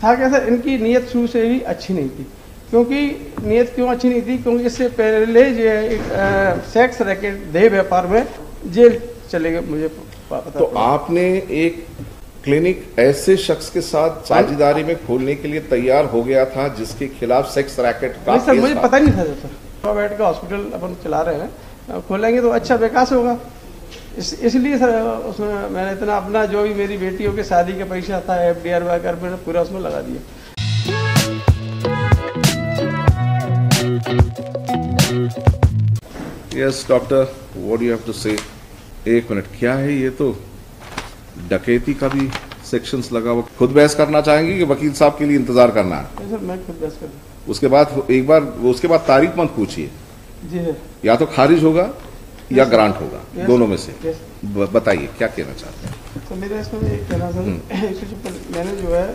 था क्या सर, इनकी नीयत शुरू से ही अच्छी नहीं थी। क्योंकि नीयत क्यों अच्छी नहीं थी? क्योंकि इससे पहले जो सेक्स रैकेट देह व्यापार में जेल चले गए, मुझे पता। तो आपने एक क्लिनिक ऐसे शख्स के साथ साझेदारी में खोलने के लिए तैयार हो गया था जिसके खिलाफ सेक्स रैकेट का नहीं सर, मुझे पता नहीं था सर। 100 बेड का हॉस्पिटल अपन चला रहे हैं, खोलेंगे तो अच्छा विकास होगा, इसलिए सर उसमें मैंने इतना अपना जो भी मेरी बेटियों के शादी का पैसा था FDR वगैरह मैंने पूरा उसमें लगा दिया। Yes doctor, what you have to say. एक मिनट, क्या है ये? तो डकैती का भी सेक्शंस लगा हुआ। खुद बहस करना चाहेंगे कि वकील साहब के लिए इंतजार करना है? सर मैं खुद बहस कर दूं। उसके बाद एक बार उसके बाद तारीख मत पूछिए। जी सर। या तो खारिज होगा या ग्रांट होगा, दोनों में से। बताइए क्या कहना चाहते हैं। तो मेरा इसमें एक कहना सर, मैंने जो है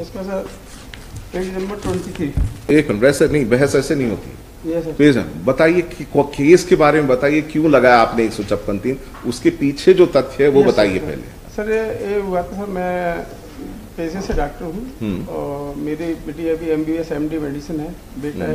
इसका सर पेज नंबर 23। एक मिनट, वैसे नहीं, बहस ऐसे नहीं होती। पेज बताइए केस के बारे में बताइए, क्यों लगाया आपने 156(3), उसके पीछे जो तथ्य है वो बताइए पहले। सर ये हुआ था सर, मैं पेशे से डॉक्टर हूँ और मेरी बेटी अभी MBBS MD मेडिसिन है, बेटा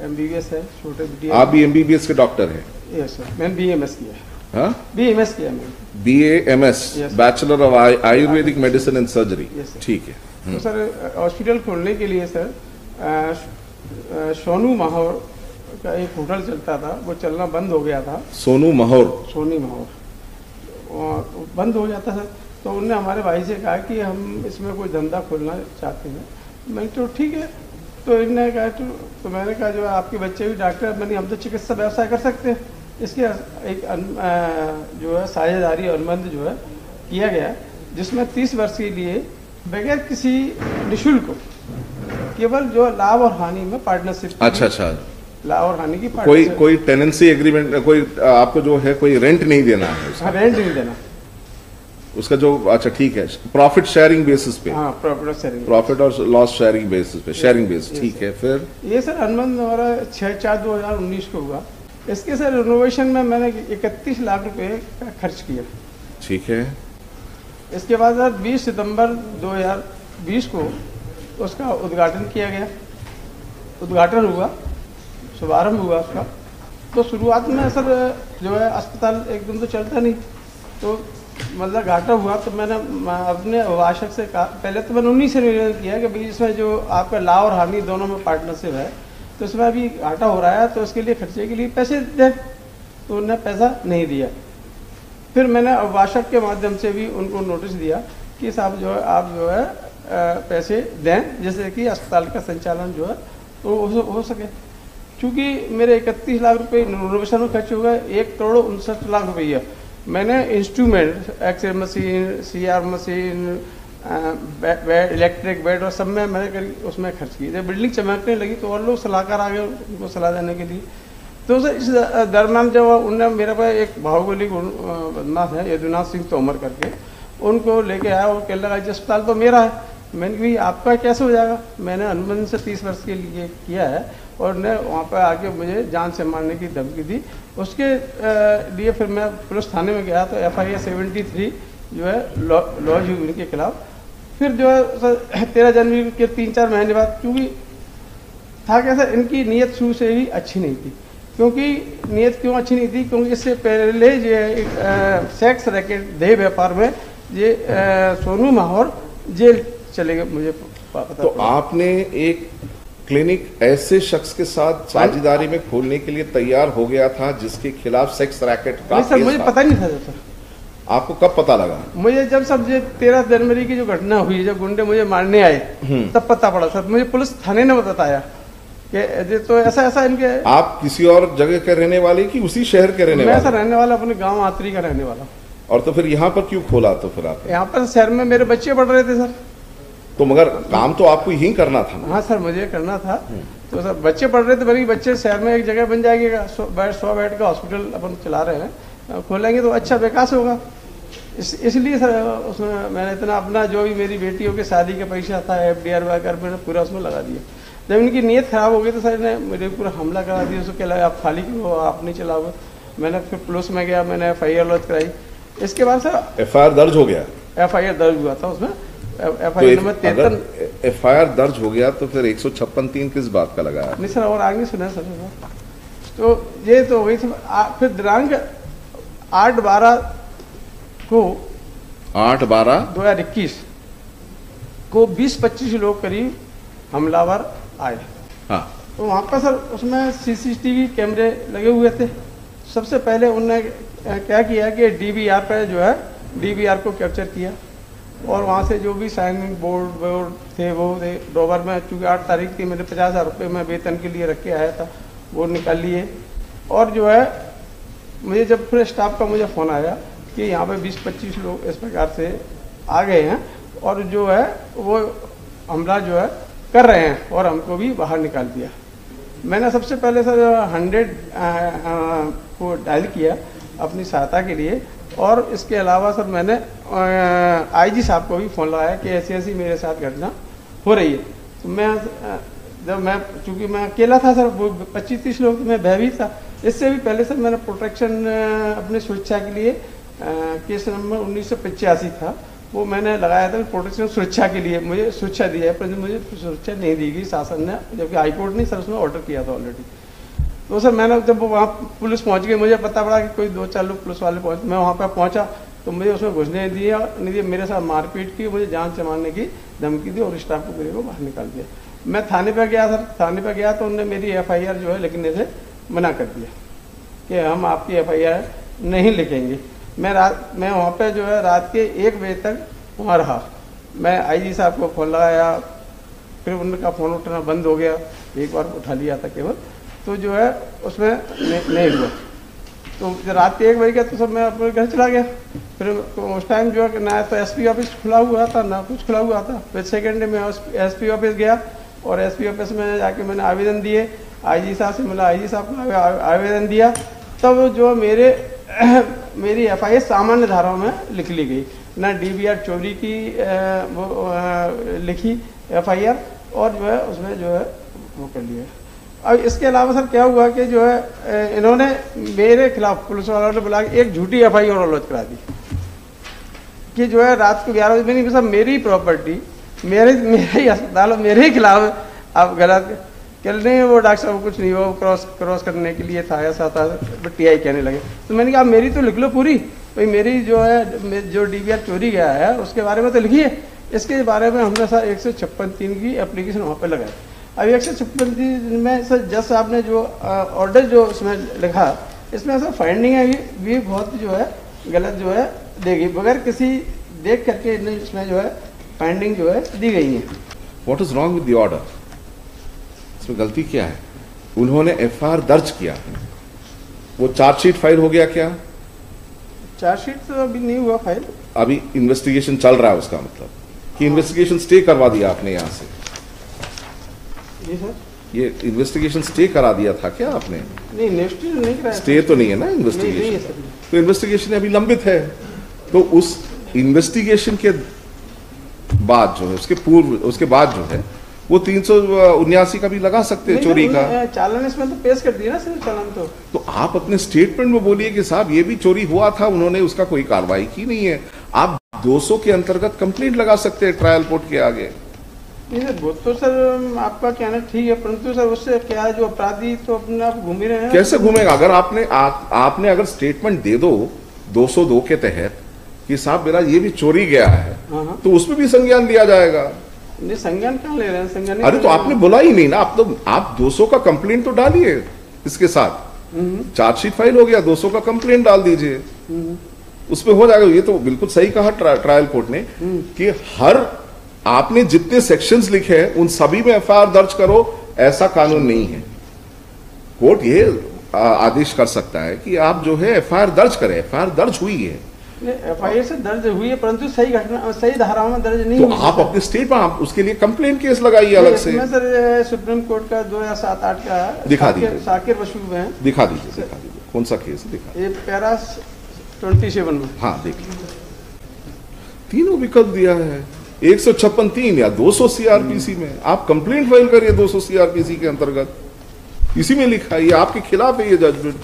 MBBS है, छोटे बेटी। आप भी MBBS के डॉक्टर हैं? यस सर, मैंने BAMS किया है। हाँ, BAMS किया मैंने। BAMS, bachelor of Ayurvedic medicine and surgery. ठीक है। तो सर हॉस्पिटल खोलने के लिए सर सोनू माहौर का एक होटल चलता था, वो चलना बंद हो गया था। सोनू माहौर बंद हो जाता सर, तो उन्होंने हमारे भाई से कहा कि हम इसमें कोई धंधा खोलना चाहते हैं। मैं तो ठीक है, तो इन्होंने कहा तो मैंने कहा जो है आपके बच्चे भी डॉक्टर, मैंने हम तो चिकित्सा व्यवसाय कर सकते हैं। इसके एक जो है साझेदारी अनुबंध जो है किया गया, जिसमें 30 वर्ष के लिए बगैर किसी निःशुल्क केवल जो लाभ और हानि में पार्टनरशिप। अच्छा, लाभ और हानि की पार्टनरशिप। कोई टेनेंसी एग्रीमेंट, कोई आपको जो है कोई रेंट नहीं देना है। हाँ, रेंट नहीं देना उसका जो। अच्छा ठीक है, प्रॉफिट शेयरिंग बेसिस पे। हाँ, प्रॉफिट और लॉस शेयरिंग बेसिस पे, शेयरिंग बेसिस। ठीक है, फिर ये सर अनुबंध हमारा 6/4/2019 को हुआ। इसके सर रिनोवेशन में मैंने 31 लाख रुपए का खर्च किया। ठीक है। इसके बाद सर 20 सितंबर 2020 को उसका उद्घाटन किया गया। उद्घाटन हुआ, शुभारंभ हुआ उसका। तो शुरुआत में सर जो है अस्पताल एकदम तो चलता नहीं, तो मतलब घाटा हुआ। तो मैंने अपने अभिभाषक से कहा, पहले तो मैंने उन्हीं से निवेदन किया कि भाई इसमें जो आपका लाभ और हानि दोनों में पार्टनरशिप है, तो इसमें अभी घाटा हो रहा है, तो इसके लिए खर्चे के लिए पैसे दें। तो उन्होंने पैसा नहीं दिया। फिर मैंने अभिभाषक के माध्यम से भी उनको नोटिस दिया कि साहब जो है आप जो है पैसे दें, जैसे कि अस्पताल का संचालन जो है तो हो सके। चूँकि मेरे 31 लाख रुपये रिनोवेशन में खर्च हो गए, 1,59,00,000 रुपया मैंने instrument, x ray machine, CR machine, bed, electric bed और सब में मैंने उसमें खर्च किए। जब बिल्डिंग चमकने लगी तो और लोग सलाहकार आ गए उनको सलाह देने के लिए। तो सर इस दरम्यान जब उनने मेरे पास एक भौगोलिक बदमाश है यदुनाथ सिंह तोमर करके, उनको लेके आया और कहने लगा अस्पताल तो मेरा है। मैंने कहा आपका कैसे हो जाएगा? मैंने अनुबंध से 30 वर्ष के लिए किया है और ने वहाँ पर आके मुझे जान से मारने की धमकी दी। उसके लिए फिर मैं पुलिस थाने में गया, तो FIR 73 जो है लॉज हुई उनके खिलाफ। फिर जो है सर 13 जनवरी के 3-4 महीने बाद, क्योंकि था क्या सर, इनकी नीयत शुरू से ही अच्छी नहीं थी। क्योंकि नीयत क्यों अच्छी नहीं थी? क्योंकि इससे पहले जो सेक्स रैकेट देह व्यापार में ये सोनू माहौर जेल चले गए, मुझे पता। तो आपने एक क्लिनिक ऐसे शख्स के साथ साझेदारी में खोलने के लिए तैयार हो गया था जिसके खिलाफ सेक्स रैकेट का सर मुझे पता नहीं था सर। आपको कब पता लगा? मुझे जब सब 13 जनवरी की जो घटना हुई, जब गुंडे मुझे मारने आए तब पता पड़ा सर। मुझे पुलिस थाने ने बताया कि तो ऐसा इनके। आप किसी और जगह के रहने वाले कि उसी शहर के रहने वाले? मैं सर रहने वाला अपने गाँव आतरी का रहने वाला। और तो फिर यहाँ पर क्यों खोला? तो फिर आप यहाँ पर शहर में मेरे बच्चे पढ़ रहे थे सर। तो मगर काम तो आपको यही करना था ना? हाँ सर, मुझे करना था। तो सर बच्चे पढ़ रहे थे, बल्कि बच्चे शहर में एक जगह बन जाएगी, 100 बेड का हॉस्पिटल अपन चला रहे हैं, खोलेंगे तो अच्छा विकास होगा, इसलिए सर उसमें मैंने इतना अपना जो भी मेरी बेटियों के शादी का पैसा था FDR वगैरह मैंने पूरा उसमें लगा दिया। जब इनकी नीयत खराब हो गई तो सर ने मेरे पूरा हमला करा दिया। उसको कहला आप खाली क्यों, आप नहीं चलाओगे। मैंने फिर पुलिस में गया, मैंने FIR लॉन्च कराई। इसके बाद सर FIR दर्ज हो गया? FIR दर्ज हुआ था उसमें। FIR number 73। FIR दर्ज हो गया तो फिर 156(3) किस बात का लगाया? नहीं सर, और आगे सुना सर। तो ये तो हो गई थी। फिर दिनांक 8/12 को 8/12/2021 को 20-25 लोग करीब हमलावर आए। हाँ, तो वहाँ पर सर उसमें CCTV कैमरे लगे हुए थे। सबसे पहले उनने क्या किया कि DVR पे जो है DVR को कैप्चर किया, और वहाँ से जो भी साइनिंग बोर्ड थे वो ड्रॉवर में, चूँकि 8 तारीख थी, मेरे 50,000 रुपये मैं वेतन के लिए रख के आया था, वो निकाल लिए। और जो है मुझे जब फिर स्टाफ का मुझे फ़ोन आया कि यहाँ पे 20-25 लोग इस प्रकार से आ गए हैं और जो है वो हमला जो है कर रहे हैं, और हमको भी बाहर निकाल दिया। मैंने सबसे पहले सर 100 को डायल किया अपनी सहायता के लिए, और इसके अलावा सर मैंने IG साहब को भी फ़ोन लगाया कि ऐसी ऐसी मेरे साथ घटना हो रही है। तो मैं चूँकि मैं अकेला था सर, वो 25-30 लोग, तो मैं भयभीत था। इससे भी पहले सर मैंने प्रोटेक्शन अपनी सुरक्षा के लिए केस नंबर 1985 था, वो मैंने लगाया था प्रोटेक्शन सुरक्षा के लिए। मुझे सुरक्षा दी है, परंतु मुझे सुरक्षा नहीं दी गई शासन ने, जबकि हाईकोर्ट ने सर उसमें ऑर्डर किया था ऑलरेडी। तो सर मैंने जब वहाँ पुलिस पहुँच गई, मुझे पता पड़ा कि कोई 2-4 लोग पुलिस वाले पहुँचे। मैं वहाँ पर पहुँचा तो मुझे उसमें घुसने नहीं दिया, मेरे साथ मारपीट की, मुझे जान से मारने की धमकी दी और स्टाफ को मेरे को बाहर निकाल दिया। मैं थाने पर गया सर, थाने पर गया तो उन्होंने मेरी FIR जो है लिखने से मना कर दिया कि हम आपकी FIR नहीं लिखेंगे। मैं वहाँ पे जो है रात के 1 बजे तक वहाँ रहा। मैं IG साहब को फ़ोन लगाया, फिर उनका फ़ोन उठना बंद हो गया, एक बार उठा लिया था केवल, तो जो है उसमें नहीं हुआ। तो रात के 1 बजे का तो सब मैं अपने घर चला गया। फिर उस टाइम जो है ना तो SP ऑफिस खुला हुआ था ना कुछ खुला हुआ था। फिर सेकेंड डे में SP ऑफिस गया, और SP ऑफिस में जाके मैंने आवेदन दिए, IG साहब से मिला, IG साहब को आवेदन दिया, तब जो मेरी FIR सामान्य धाराओं में लिख ली गई, ना DVR चोरी की लिखी FIR, और जो है उसमें जो है वो कर लिया। अब इसके अलावा सर क्या हुआ कि जो है इन्होंने मेरे खिलाफ पुलिस वालों ने बुला के एक झूठी FIR और लॉन्च करा दी कि जो है रात को 11 बजे नहीं, सब मेरी प्रॉपर्टी, मेरे ही अस्पताल, मेरे ही खिलाफ आप गलत कह नहीं, वो डॉक्टर साहब कुछ नहीं, वो क्रॉस करने के लिए था, ऐसा था, TI कहने लगे। तो मैंने कहा मेरी तो लिख लो पूरी, भाई मेरी जो है जो DVR चोरी गया है उसके बारे में तो लिखिए। इसके बारे में हमने सर 156(3) की एप्लीकेशन वहाँ पे लगाई। अब 156(3) में सर जज साहब ने जो ऑर्डर जो उसमें लिखा, इसमें सर फाइंडिंग है भी बहुत जो है गलत जो है देगी, बगैर किसी देख करके इसमें जो है फाइंडिंग जो है दी गई है। What is wrong with the order? इसमें गलती क्या है? उन्होंने FIR दर्ज किया, वो चार्जशीट फाइल हो गया क्या? चार्जशीट तो अभी नहीं हुआ फाइल, अभी इन्वेस्टिगेशन चल रहा है, उसका मतलब कि इन्वेस्टिगेशन स्टे करवा दिया आपने यहाँ से? जी सर, ये इन्वेस्टिगेशन स्टे करा दिया था क्या आपने? नहीं, इन्वेस्टिगेशन नहीं कराया। स्टे तो नहीं है ना इन्वेस्टिगेशन? तो इन्वेस्टिगेशन अभी लंबित है, तो उस इन्वेस्टिगेशन के बाद जो है उसके बाद जो है वो 379 का भी लगा सकते हैं चोरी का चालान। इसमें तो पेश कर दिया ना सर चालान। तो आप अपने स्टेटमेंट में बोलिए कि साहब ये भी चोरी हुआ था, उन्होंने उसका कोई कार्रवाई की नहीं है। आप 200 के अंतर्गत कंप्लेंट लगा सकते हैं ट्रायल कोर्ट के आगे। नहीं सर, वो तो सर आपका कहना ठीक है, परंतु सर उससे क्या है, जो अपराधी तो अपने आप घूम ही रहे हैं। कैसे घूमेगा? अगर आपने अगर स्टेटमेंट दे दो 202 के तहत कि साहब मेरा ये भी चोरी गया है, तो उसमें भी संज्ञान लिया जाएगा। नहीं, संज्ञान कहाँ ले रहे हैं? संज्ञान अरे तो आपने बोला ही नहीं ना, आप 200 का कंप्लेंट तो डालिए इसके साथ, चार्जशीट फाइल हो गया, 200 का कंप्लेंट डाल दीजिए, उसमें हो जाएगा। ये तो बिल्कुल सही कहा ट्रायल कोर्ट ने कि आपने जितने सेक्शंस लिखे हैं उन सभी में FIR दर्ज करो, ऐसा कानून नहीं है। कोर्ट ये आदेश कर सकता है कि आप जो है FIR दर्ज करें। FIR दर्ज हुई है, FIR से दर्ज हुई है, परंतु सही घटना सही धाराओं में दर्ज नहीं तो हुई। आप अपने स्टेट में आप उसके लिए कंप्लेंट केस लगाइए अलग से। सर सुप्रीम कोर्ट का 2007-8 का दिखा दीजिए, साकिर बशूर में दिखा दीजिए कौन सा केस दिखा। ये पैरा 27 में। हाँ देखिए, तीनों विकल्प दिया है, 156(3) या 200 CRPC में। आप कंप्लेंट फाइल करिए 200 CRPC के अंतर्गत, इसी में लिखा है। ये आपके खिलाफ है ये जजमेंट।